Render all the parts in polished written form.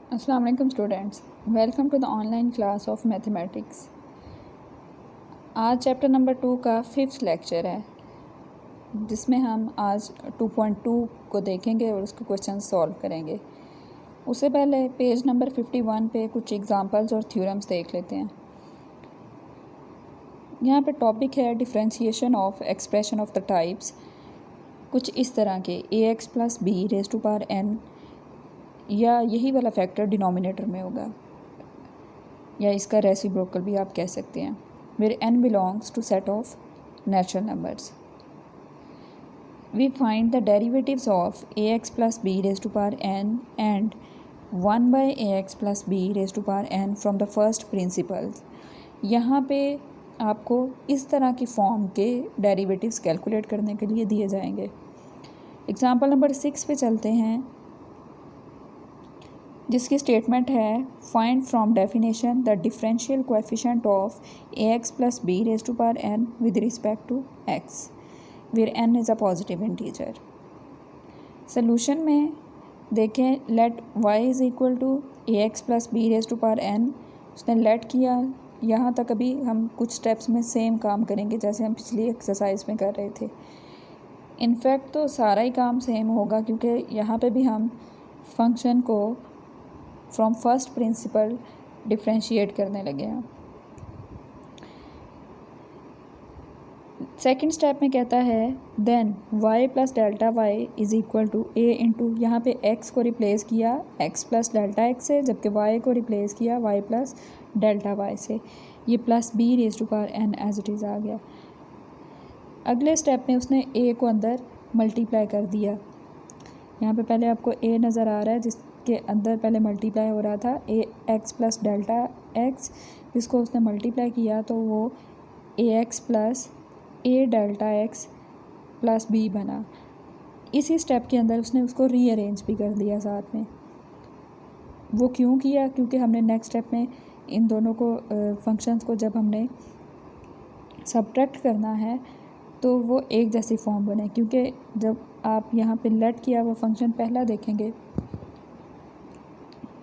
अस्सलाम वालेकुम students, welcome to the online class of mathematics. आज चैप्टर नंबर 2 का 5th लेक्चर है, जिसमें हम आज 2.2 को देखेंगे और उसके क्वेश्चन सॉल्व करेंगे। उससे पहले पेज नंबर 51 पे कुछ एग्जांपल्स और थ्योरम्स देख लेते हैं। यहाँ पे टॉपिक है differentiation of expression of the types. कुछ इस तरह के ax + b raise to power n, या यही वाला फैक्टर डिनोमिनेटर में होगा, या इसका रेसिप्रोकल भी आप कह सकते हैं, where n belongs to set of natural numbers. We find the derivatives of ax + b raised to power n and 1/ax + b raised to power n from the first principles. यहाँ पे आपको इस तरह की फॉर्म के derivatives calculate करने के लिए दिए जाएंगे। एग्जाम्पल नंबर 6 पे चलते हैं, जिसकी स्टेटमेंट है find from definition the differential coefficient of ax + b raise to power n with respect to x, where n is a positive integer. Solution में देखें, let y is equal to ax + b raise to power n। उसने let किया। यहाँ तक अभी हम कुछ steps में सेम काम करेंगे जैसे हम पिछली एक्सरसाइज में कर रहे थे। इनफैक्ट तो सारा ही काम सेम होगा, क्योंकि यहाँ पे भी हम फंक्शन को फ्रॉम फर्स्ट प्रिंसिपल डिफ्रेंशिएट करने लगे हैं। सेकंड स्टेप में कहता है then y + Δy is equal to a into, यहाँ पे x को रिप्लेस किया x + Δx से, जबकि y को रिप्लेस किया y + Δy से। ये plus b raise to power n as it is आ गया। अगले स्टेप में उसने a को अंदर मल्टीप्लाई कर दिया। यहाँ पे पहले आपको a नज़र आ रहा है, जिसके अंदर पहले मल्टीप्लाई हो रहा था ax + Δx, जिसको उसने मल्टीप्लाई किया तो वो ax + a Δx + b बना। इसी स्टेप के अंदर उसने उसको रीअरेंज भी कर दिया साथ में। वो क्यों किया? क्योंकि हमने नेक्स्ट स्टेप में इन दोनों को फंक्शंस को जब हमने सब्ट्रैक्ट करना है तो वो एक जैसी फॉर्म बने, क्योंकि जब आप यहाँ पे लेट किया हुआ फंक्शन पहला देखेंगे,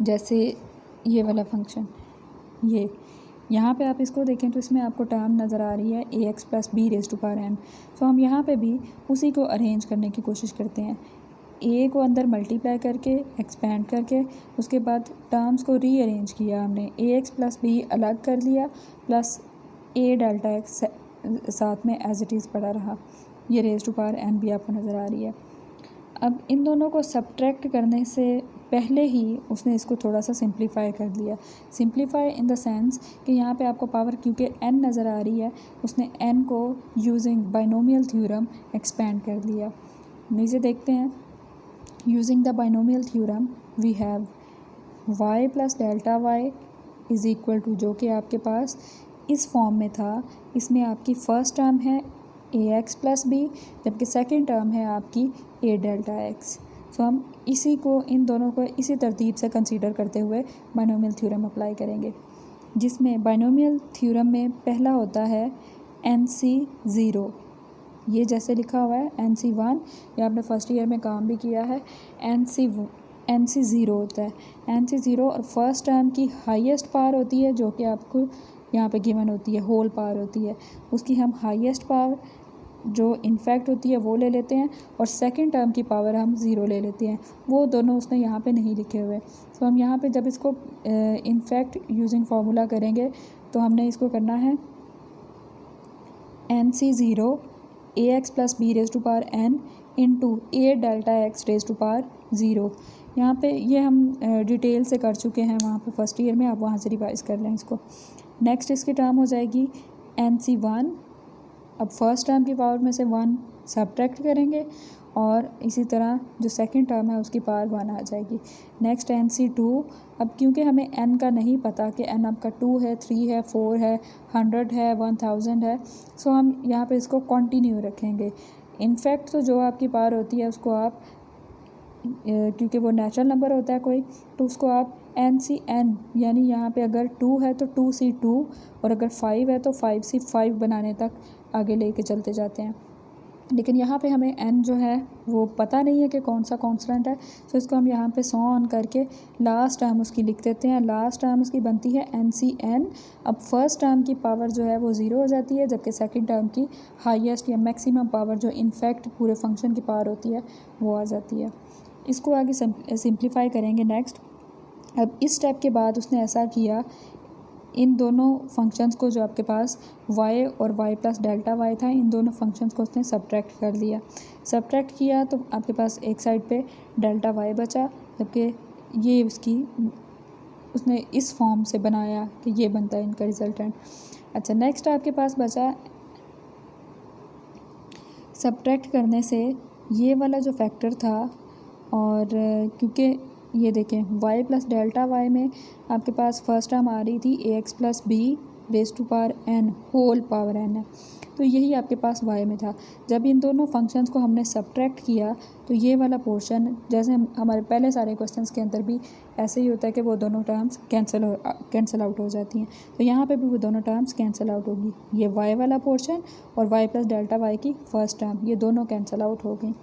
जैसे ये वाला फंक्शन, ये यहाँ पे आप इसको देखें तो इसमें आपको टर्म नज़र आ रही है ax + b raise to power n। तो हम यहाँ पे भी उसी को अरेंज करने की कोशिश करते हैं, a को अंदर मल्टीप्लाई करके एक्सपेंड करके, उसके बाद टर्म्स को रीअरेंज किया हमने, ax + b अलग कर लिया प्लस a Δx साथ में एज इट इज़ पड़ा रहा। ये रेज़ टू पावर n भी आपको नज़र आ रही है। अब इन दोनों को सब्ट्रैक्ट करने से पहले ही उसने इसको थोड़ा सा सिंप्लीफाई कर दिया। सिंप्लीफाई इन द सेंस कि यहाँ पे आपको पावर क्योंकि n नज़र आ रही है, उसने n को यूजिंग बाइनोमियल थ्योरम एक्सपेंड कर दिया। नीचे देखते हैं, using the binomial theorem we have y + Δy is equal to, जो कि आपके पास इस फॉर्म में था, इसमें आपकी फ़र्स्ट टर्म है ax + b, जबकि सेकंड टर्म है आपकी a Δx। सो हम इसी को, इन दोनों को इसी तरतीब से कंसीडर करते हुए बाइनोमियल थ्योरम अप्लाई करेंगे, जिसमें बाइनोमियल थ्योरम में पहला होता है NC0। ये जैसे लिखा हुआ है NC1, या आपने फर्स्ट ईयर में काम भी किया है, NC0 होता है। NC0 और फर्स्ट टर्म की हाईएस्ट पावर होती है, जो कि आपको यहाँ पे गिवन होती है, होल पावर होती है, उसकी हम हाईएस्ट पावर जो इनफैक्ट होती है वो ले लेते हैं, और सेकंड टर्म की पावर हम 0 ले लेते हैं। वो दोनों उसने यहाँ पे नहीं लिखे हुए। तो हम यहाँ पे जब इसको इनफैक्ट यूजिंग फार्मूला करेंगे तो हमने इसको करना है NC0 ax + b raise to power n इंटू a Δx raise to power 0। यहाँ पे ये हम डिटेल से कर चुके हैं वहाँ पे फर्स्ट ईयर में, आप वहाँ से रिवाइज कर लें इसको। नेक्स्ट इसकी टर्म हो जाएगी NC1। अब फर्स्ट टर्म की पावर में से 1 सब्ट्रैक्ट करेंगे, और इसी तरह जो सेकंड टर्म है उसकी पावर 1 आ जाएगी। Next NC2। अब क्योंकि हमें n का नहीं पता कि n आपका 2 है, 3 है, 4 है, 100 है, 1000 है, सो हम यहाँ पे इसको कंटिन्यू रखेंगे। इनफैक्ट तो जो आपकी पावर होती है उसको आप, क्योंकि वो नेचुरल नंबर होता है कोई, तो उसको आप NCn, यानी यहाँ पे अगर 2 है तो 2C2, और अगर 5 है तो 5C5 बनाने तक आगे लेके चलते जाते हैं। लेकिन यहाँ पे हमें n जो है वो पता नहीं है कि कौन सा कांस्टेंट है, तो इसको हम यहाँ पे 100 ऑन करके लास्ट टर्म उसकी लिख देते हैं। लास्ट टर्म उसकी बनती है NCN। अब फर्स्ट टर्म की पावर जो है वो 0 हो जाती है, जबकि सेकंड टर्म की हाईएस्ट या मैक्सिमम पावर जो इनफैक्ट पूरे फंक्शन की पावर होती है वो आ जाती है। इसको आगे सिंप्लीफाई करेंगे नेक्स्ट। अब इस स्टेप के बाद उसने ऐसा किया, इन दोनों फंक्शंस को जो आपके पास y और y प्लस डेल्टा y था, इन दोनों फंक्शंस को उसने सब्ट्रैक्ट कर लिया। सब्ट्रैक्ट किया तो आपके पास एक साइड पे डेल्टा y बचा, जबकि ये उसने इस फॉर्म से बनाया कि ये बनता है इनका रिजल्टेंट। अच्छा, नेक्स्ट आपके पास बचा, सब्ट्रैक्ट करने से ये वाला जो फैक्टर था, और क्योंकि ये देखें y प्लस डेल्टा y में आपके पास फर्स्ट टर्म आ रही थी ax plus B raise to power n whole power n है, तो यही आपके पास y में था। जब इन दोनों फंक्शंस को हमने सब्ट्रैक्ट किया तो ये वाला पोर्शन, जैसे हमारे पहले सारे क्वेश्चंस के अंदर भी ऐसे ही होता है कि वो दोनों टर्म्स कैंसिल आउट हो जाती हैं, तो यहाँ पे भी वो दोनों टर्म्स कैंसिल आउट होगी। ये y वाला पोर्शन और y प्लस डेल्टा y की फर्स्ट टर्म, ये दोनों कैंसिल आउट हो गई।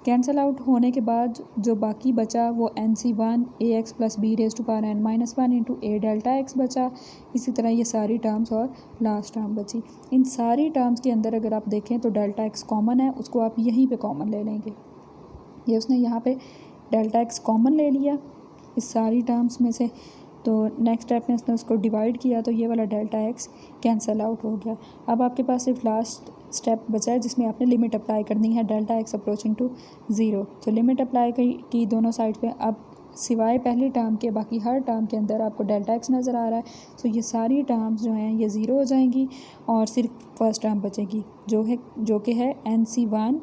कैंसिल आउट होने के बाद जो बाकी बचा वो NC1 ax plus B raise to power n minus 1 into a delta x बचा। इसी तरह ये सारी टर्म्स और लास्ट टर्म बची। इन सारी टर्म्स के अंदर अगर आप देखें तो डेल्टा x कॉमन है, उसको आप यहीं पे कॉमन ले लेंगे। ये उसने यहाँ पे डेल्टा x कॉमन ले लिया इस सारी टर्म्स में से, तो नेक्स्ट स्टेप में उसने उसको डिवाइड किया तो ये वाला डेल्टा x कैंसिल आउट हो गया। अब आपके पास सिर्फ लास्ट स्टेप बचा है जिसमें आपने लिमिट अप्लाई करनी है डेल्टा x अप्रोचिंग टू 0। तो लिमिट अप्लाई की दोनों साइड पे, अब सिवाय पहली टर्म के बाकी हर टर्म के अंदर आपको डेल्टा x नज़र आ रहा है, तो ये सारी टर्म्स जो हैं ये 0 हो जाएंगी और सिर्फ फर्स्ट टर्म बचेगी जो कि है NC1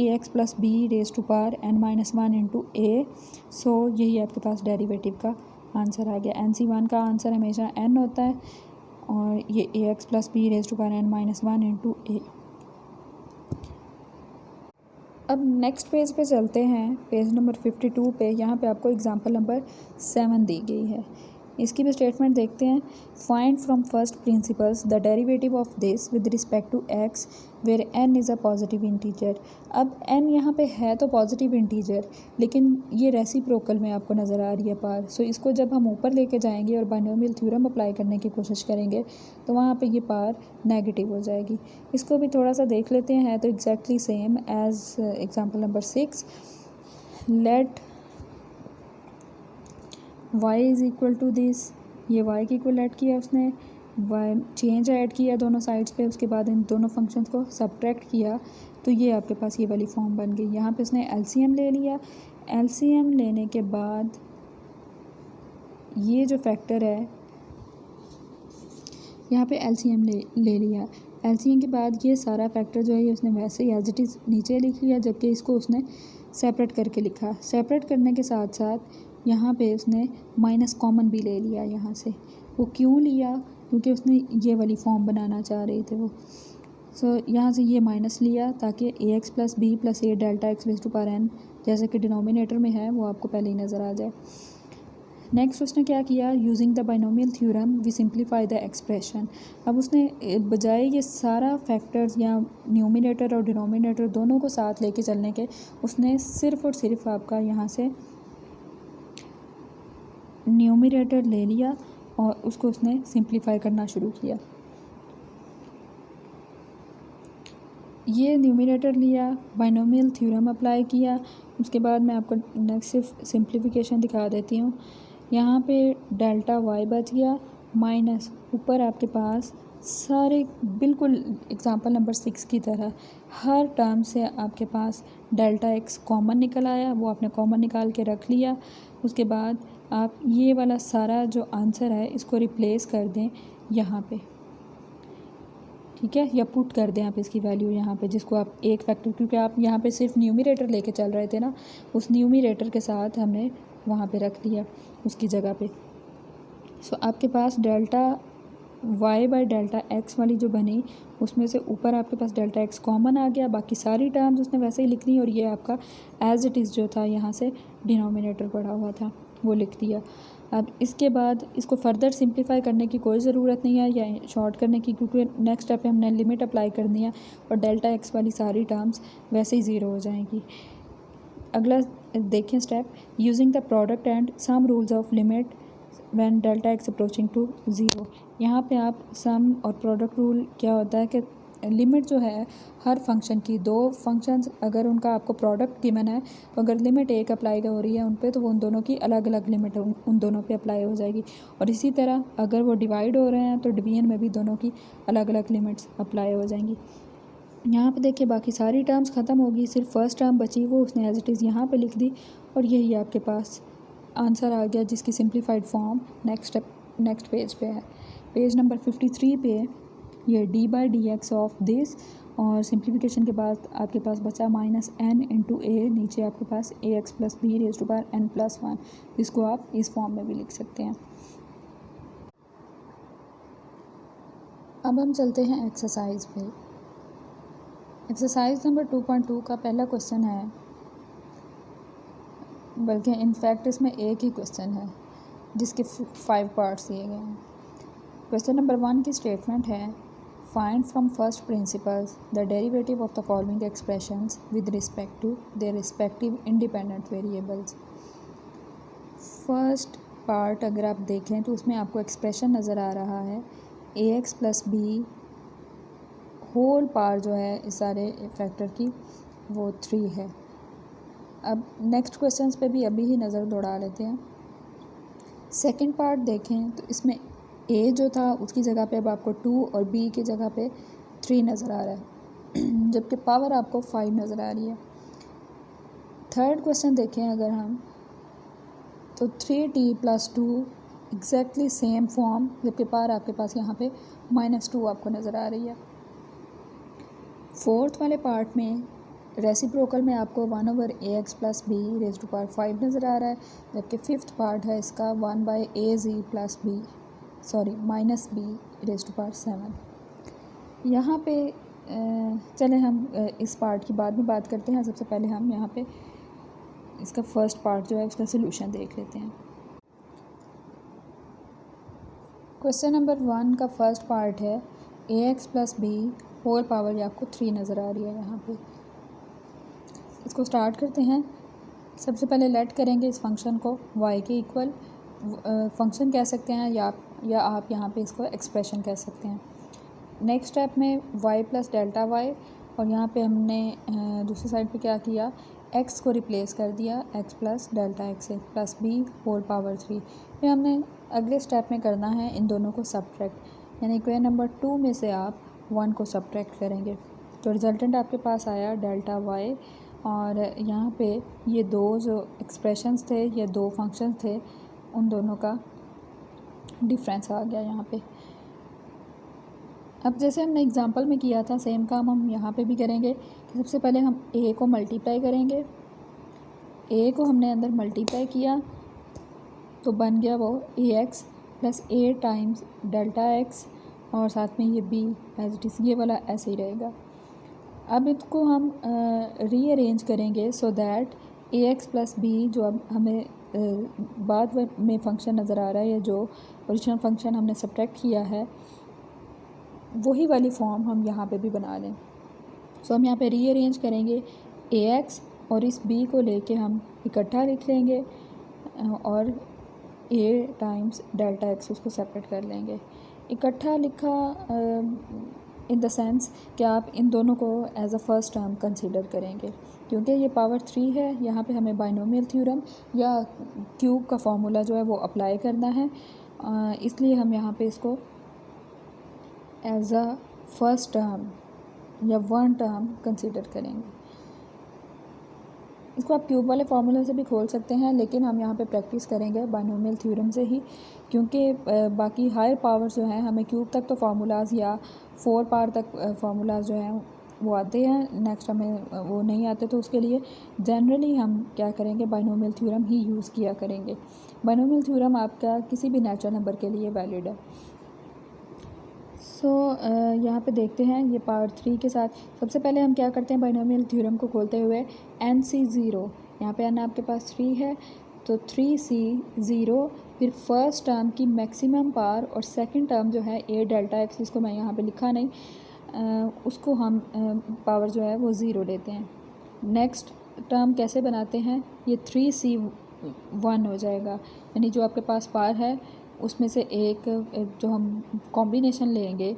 ax plus B raise to power n minus 1 into a। So यही आपके पास डेरिवेटिव का आंसर आ गया। NC1 का आंसर हमेशा n होता है और ये ax plus B raise to power n minus 1 into a। अब नेक्स्ट पेज पे चलते हैं, पेज नंबर 52 पे। यहाँ पे आपको एग्जांपल नंबर 7 दी गई है। इसकी भी स्टेटमेंट देखते हैं। Find from first principles the derivative of this with respect to x where n is a positive integer. अब n यहाँ पे है तो पॉजिटिव इंटीजर, लेकिन ये रेसिप्रोकल में आपको नज़र आ रही है पार। सो इसको जब हम ऊपर लेके जाएंगे और बाइनोमियल थ्योरम अप्लाई करने की कोशिश करेंगे तो वहाँ पे ये पार नेगेटिव हो जाएगी। इसको भी थोड़ा सा देख लेते हैं, तो exactly same as example number 6। Let y is equal to this, ये y की इक्वल ऐड किया उसने, y चेंज ऐड किया दोनों साइड्स पे, उसके बाद इन दोनों फंक्शंस को सब्ट्रैक्ट किया तो ये आपके पास ये वाली फॉर्म बन गई। यहाँ पे उसने LCM ले लिया। LCM लेने के बाद ये जो फैक्टर है यहाँ पे LCM ले लिया। LCM के बाद ये सारा फैक्टर जो है ये उसने वैसे ही एज इट इज़ नीचे लिख लिया, जबकि इसको उसने सेपरेट करके लिखा। सेपरेट करने के साथ साथ यहाँ पे उसने माइनस कॉमन भी ले लिया यहाँ से। वो क्यों लिया? क्योंकि उसने ये वाली फॉर्म बनाना चाह रहे थे वो। सो यहाँ से ये माइनस लिया ताकि ax plus B plus a delta x raise to power n जैसे कि डिनोमिनेटर में है वो आपको पहले ही नज़र आ जाए। नेक्स्ट उसने क्या किया, using the binomial theorem we simplify the expression. अब उसने बजाय ये सारा फैक्टर्स या न्यूमिनेटर और डिनोमिनेटर दोनों को साथ लेके चलने के, उसने सिर्फ और सिर्फ आपका यहाँ से न्यूमिनेटर ले लिया और उसको उसने सिंप्लीफाई करना शुरू किया। ये न्यूमिनेटर लिया, बाइनोमियल थ्योरम अप्लाई किया, उसके बाद मैं आपको नेक्स्ट सिर्फ सिंप्लीफिकेशन दिखा देती हूँ। यहाँ पे डेल्टा y बच गया, माइनस ऊपर आपके पास सारे बिल्कुल एग्जांपल नंबर 6 की तरह हर टर्म से आपके पास डेल्टा x कॉमन निकल आया, वो आपने कॉमन निकाल के रख लिया। उसके बाद आप ये वाला सारा जो आंसर है इसको रिप्लेस कर दें यहाँ पे, ठीक है, या पुट कर दें आप इसकी वैल्यू यहाँ पे, जिसको आप एक फैक्टर, क्योंकि आप यहाँ पे सिर्फ न्यूमिनेटर लेके चल रहे थे ना, उस न्यूमिनेटर के साथ हमने वहाँ पे रख लिया उसकी जगह पे। सो आपके पास delta y by delta x वाली जो बनी उसमें से ऊपर आपके पास डेल्टा x कॉमन आ गया, बाकी सारी टर्म्स उसने वैसे ही लिख दी और ये आपका एज इट इज़ जो था यहाँ से डिनोमिनेटर पड़ा हुआ था वो लिख दिया। अब इसके बाद इसको फर्दर सिंप्लीफाई करने की कोई ज़रूरत नहीं है या शॉर्ट करने की, क्योंकि नेक्स्ट स्टेप पे हमने लिमिट अप्लाई करनी है और डेल्टा एक्स वाली सारी टर्म्स वैसे ही ज़ीरो हो जाएंगी। अगला देखें step, using the product and sum rules of limit when delta x approaching to zero. यहाँ पे आप सम और प्रोडक्ट रूल क्या होता है कि लिमिट जो है हर फंक्शन की, दो फंक्शंस अगर उनका आपको प्रोडक्ट गिवन है तो अगर लिमिट एक अप्लाई हो रही है उन पे तो वो उन दोनों की अलग अलग लिमिट उन दोनों पे अप्लाई हो जाएगी। और इसी तरह अगर वो डिवाइड हो रहे हैं तो डिवीजन में भी दोनों की अलग अलग लिमिट्स अप्लाई हो जाएंगी। यहाँ पे देखिए बाकी सारी टर्म्स ख़त्म होगी, सिर्फ फर्स्ट टर्म बची वो उसने एज इट इज़ यहाँ पे लिख दी और यही आपके पास आंसर आ गया जिसकी सिंप्लीफाइड फॉर्म नेक्स्ट पेज पे है। पेज नंबर 53 पे ये D by D x of this और सिंप्लीफिकेशन के बाद आपके पास बचा माइनस एन इंटू ए, नीचे आपके पास A x plus B raise to power n plus one, जिसको आप इस फॉर्म में भी लिख सकते हैं। अब हम चलते हैं एक्सरसाइज पे। एक्सरसाइज नंबर 2.2 का पहला क्वेश्चन है, बल्कि इनफैक्ट इसमें एक ही क्वेश्चन है जिसके 5 पार्ट्स दिए गए हैं। क्वेश्चन नंबर 1 की स्टेटमेंट है, find from first principles the derivative of the following expressions with respect to their respective independent variables. First part अगर आप देखें तो उसमें आपको एक्सप्रेशन नज़र आ रहा है A x plus B whole power जो है इस सारे फैक्टर की वो 3 है। अब नेक्स्ट क्वेश्चंस पे भी अभी ही नज़र दौड़ा लेते हैं। सेकंड पार्ट देखें तो इसमें ए जो था उसकी जगह पे अब आपको 2 और बी की जगह पे 3 नज़र आ रहा है जबकि पावर आपको 5 नज़र आ रही है। थर्ड क्वेश्चन देखें अगर हम तो 3t plus 2 exactly same form, जबकि पावर आपके पास यहाँ पे -2 आपको नज़र आ रही है। फोर्थ वाले पार्ट में रेसिप्रोकल में आपको 1/ax plus B raise to power 5 नज़र आ रहा है, जबकि फिफ्थ पार्ट है इसका 1/az plus B minus B raise to power 7। यहाँ पे चले हम इस पार्ट की बाद में बात करते हैं। सबसे पहले हम यहाँ पे इसका फर्स्ट पार्ट जो है उसका सलूशन देख लेते हैं। क्वेश्चन नंबर 1 का फर्स्ट पार्ट है ax plus B whole power, ये आपको 3 नज़र आ रही है यहाँ पे। इसको स्टार्ट करते हैं। सबसे पहले लेट करेंगे इस फंक्शन को y के इक्वल फंक्शन कह सकते हैं या आप यहाँ पे इसको एक्सप्रेशन कह सकते हैं। नेक्स्ट स्टेप में y प्लस डेल्टा वाई और यहाँ पे हमने दूसरी साइड पे क्या किया, x को रिप्लेस कर दिया x प्लस डेल्टा एक्स से प्लस बी होल पावर 3। फिर हमने अगले स्टेप में करना है इन दोनों को सब्ट्रैक्ट, यानी इक्वेशन नंबर 2 में से आप 1 को सब्ट्रैक्ट करेंगे तो रिजल्टेंट आपके पास आया डेल्टा वाई। और यहाँ पे ये दो जो एक्सप्रेशंस थे, ये दो फंक्शंस थे, उन दोनों का डिफरेंस आ गया यहाँ पे। अब जैसे हमने एग्जांपल में किया था सेम काम हम यहाँ पे भी करेंगे कि सबसे पहले हम a को मल्टीप्लाई करेंगे। a को हमने अंदर मल्टीप्लाई किया तो बन गया वो ax plus a times delta x और साथ में ये b एज इट इज़, ये वाला ऐसे ही रहेगा। अब इसको हम रीअरेंज करेंगे so that ax plus B जो अब हमें बाद में फंक्शन नज़र आ रहा है, जो ओरिजिनल फंक्शन हमने सब्ट्रैक्ट किया है वही वाली फॉर्म हम यहाँ पे भी बना लें। सो हम यहाँ पे रीअरेंज करेंगे ax और इस b को लेके हम इकट्ठा लिख लेंगे और a टाइम्स डेल्टा एक्स उसको सेपरेट कर लेंगे। इकट्ठा लिखा इन द सेंस कि आप इन दोनों को as a first term consider करेंगे, क्योंकि ये पावर 3 है। यहाँ पे हमें बाइनोमियल थ्योरम या क्यूब का फॉर्मूला जो है वो अप्लाई करना है, इसलिए हम यहाँ पे इसको एज अ फर्स्ट टर्म या वन टर्म कंसीडर करेंगे। इसको आप क्यूब वाले फार्मूले से भी खोल सकते हैं, लेकिन हम यहाँ पे प्रैक्टिस करेंगे बाइनोमियल थ्योरम से ही, क्योंकि बाकी हायर पावर्स जो हैं हमें क्यूब तक तो फार्मूलाज या 4 पावर तक फार्मूलाज जो हैं वो आते हैं, नेक्स्ट हमें वो नहीं आते। तो उसके लिए जनरली हम क्या करेंगे, बाइनोमियल थ्योरम ही यूज़ किया करेंगे। बाइनोमियल थ्योरम आपका किसी भी नेचुरल नंबर के लिए वैलिड है। सो यहाँ पे देखते हैं ये पार्ट 3 के साथ। सबसे पहले हम क्या करते हैं, बाइनोमियल थ्योरम को खोलते हुए NC0, यहाँ पे n आपके पास 3 है तो 3C0, फिर फर्स्ट टर्म की मैक्सिमम पावर और सेकंड टर्म जो है A डेल्टा एक्स, इसको मैं यहाँ पे लिखा नहीं, उसको हम पावर जो है वो 0 लेते हैं। नेक्स्ट टर्म कैसे बनाते हैं, ये 3C1 हो जाएगा, यानी जो आपके पास पावर है उसमें से एक जो हम कॉम्बिनेशन लेंगे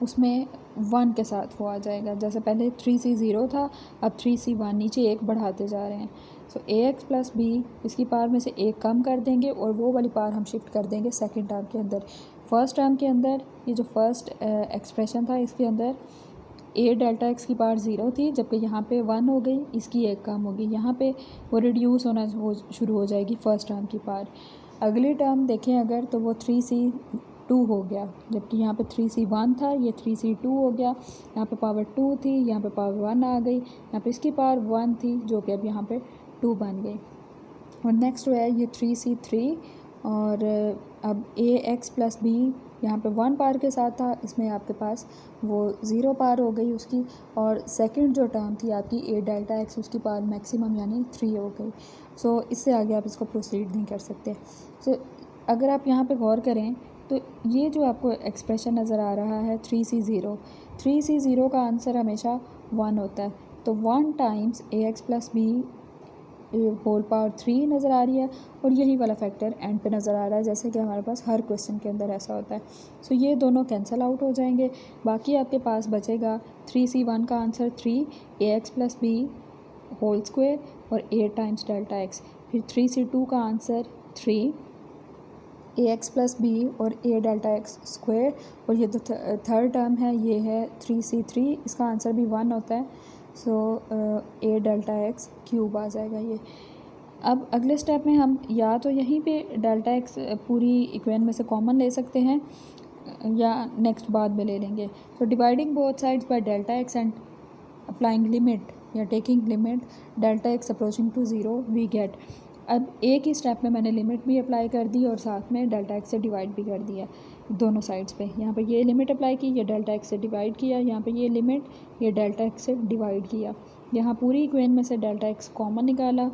उसमें 1 के साथ वो आ जाएगा। जैसे पहले 3C0 था, अब 3C1, नीचे एक बढ़ाते जा रहे हैं। सो AX प्लस B, इसकी पावर में से एक कम कर देंगे और वो वाली पावर हम शिफ्ट कर देंगे सेकंड टर्म के अंदर। फर्स्ट टर्म के अंदर ये जो फर्स्ट एक्सप्रेशन था इसके अंदर A डेल्टा एक्स की पावर 0 थी, जबकि यहाँ पे 1 हो गई, इसकी एक कम होगी, यहाँ पे वो रिड्यूस होना शुरू हो जाएगी फर्स्ट टर्म की पावर। अगली टर्म देखें अगर तो वो 3C2 हो गया, जबकि यहाँ पे 3C1 था, ये 3C2 हो गया। यहाँ पे पावर 2 थी, यहाँ पे पावर 1 आ गई, यहाँ पे इसकी पावर 1 थी जो कि अब यहाँ पे 2 बन गई। और नेक्स्ट जो है ये 3C3, और अब AX प्लस B यहाँ पे 1 पावर के साथ था, इसमें आपके पास वो 0 पावर हो गई उसकी, और सेकंड जो टर्म थी आपकी A डेल्टा एक्स, उसकी पावर मैक्सिमम यानी 3 हो गई। सो इससे आगे आप इसको प्रोसीड नहीं कर सकते। सो अगर आप यहाँ पे गौर करें तो ये जो आपको एक्सप्रेशन नज़र आ रहा है 3C0 का आंसर हमेशा 1 होता है, तो 1 times AX plus B whole power 3 नज़र आ रही है, और यही वाला फैक्टर एंड पे नज़र आ रहा है, जैसे कि हमारे पास हर क्वेश्चन के अंदर ऐसा होता है। सो ये दोनों कैंसिल आउट हो जाएंगे, बाकी आपके पास बचेगा 3C1 का answer 3, AX plus B whole square और A टाइम्स डेल्टा एक्स, फिर 3C2 का आंसर 3, AX प्लस B और A डेल्टा एक्स स्क्वायर, और ये जो थर्ड टर्म है ये है 3C3, इसका आंसर भी 1 होता है। सो A डेल्टा एक्स क्यूब आ जाएगा ये। अब अगले स्टेप में हम या तो यहीं पे डेल्टा एक्स पूरी इक्वेशन में से कॉमन ले सकते हैं, या नेक्स्ट बाद में ले लेंगे। तो dividing both sides by delta x and applying limit या taking limit delta x approaching to 0 we get. अब एक ही स्टेप में मैंने लिमिट भी अप्लाई कर दी और साथ में डेल्टा एक्स से डिवाइड भी कर दिया दोनों साइड्स पे। यहाँ पे ये लिमिट अप्लाई की, ये डेल्टा एक्स से डिवाइड किया, यहाँ पे ये लिमिट, ये डेल्टा एक्स से डिवाइड किया। यहाँ पूरी इक्वेशन में से डेल्टा एक्स कॉमन निकाला,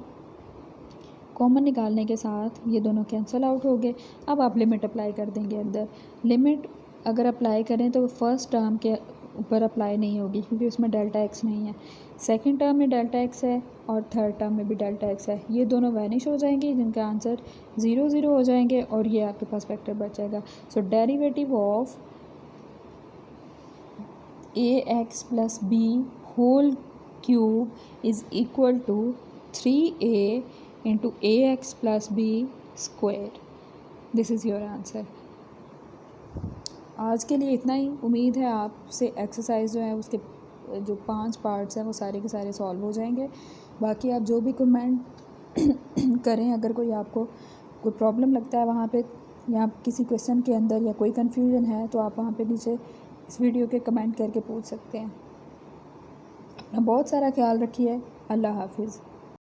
कॉमन निकालने के साथ ये दोनों कैंसिल आउट हो गए। अब आप लिमिट अप्लाई कर देंगे अंदर। लिमिट अगर अप्लाई करें तो फर्स्ट टर्म के ऊपर अप्लाई नहीं होगी क्योंकि उसमें डेल्टा एक्स नहीं है, सेकंड टर्म में डेल्टा एक्स है और थर्ड टर्म में भी डेल्टा एक्स है। ये दोनों वैनिश हो जाएंगे, जिनका आंसर 0 0 हो जाएंगे, और ये आपके पास फैक्टर बच जाएगा। So derivative of AX plus B whole cube is equal to 3A into AX plus B square. This is your answer. आज के लिए इतना ही। उम्मीद है आपसे एक्सरसाइज जो है उसके जो 5 पार्ट्स हैं वो सारे के सारे सॉल्व हो जाएंगे। बाकी आप जो भी कमेंट करें, अगर कोई आपको कोई प्रॉब्लम लगता है वहाँ पे, या किसी क्वेश्चन के अंदर या कोई कन्फ्यूजन है, तो आप वहाँ पे नीचे इस वीडियो के कमेंट करके पूछ सकते हैं। अपना बहुत सारा ख्याल रखिए। अल्लाह हाफिज़।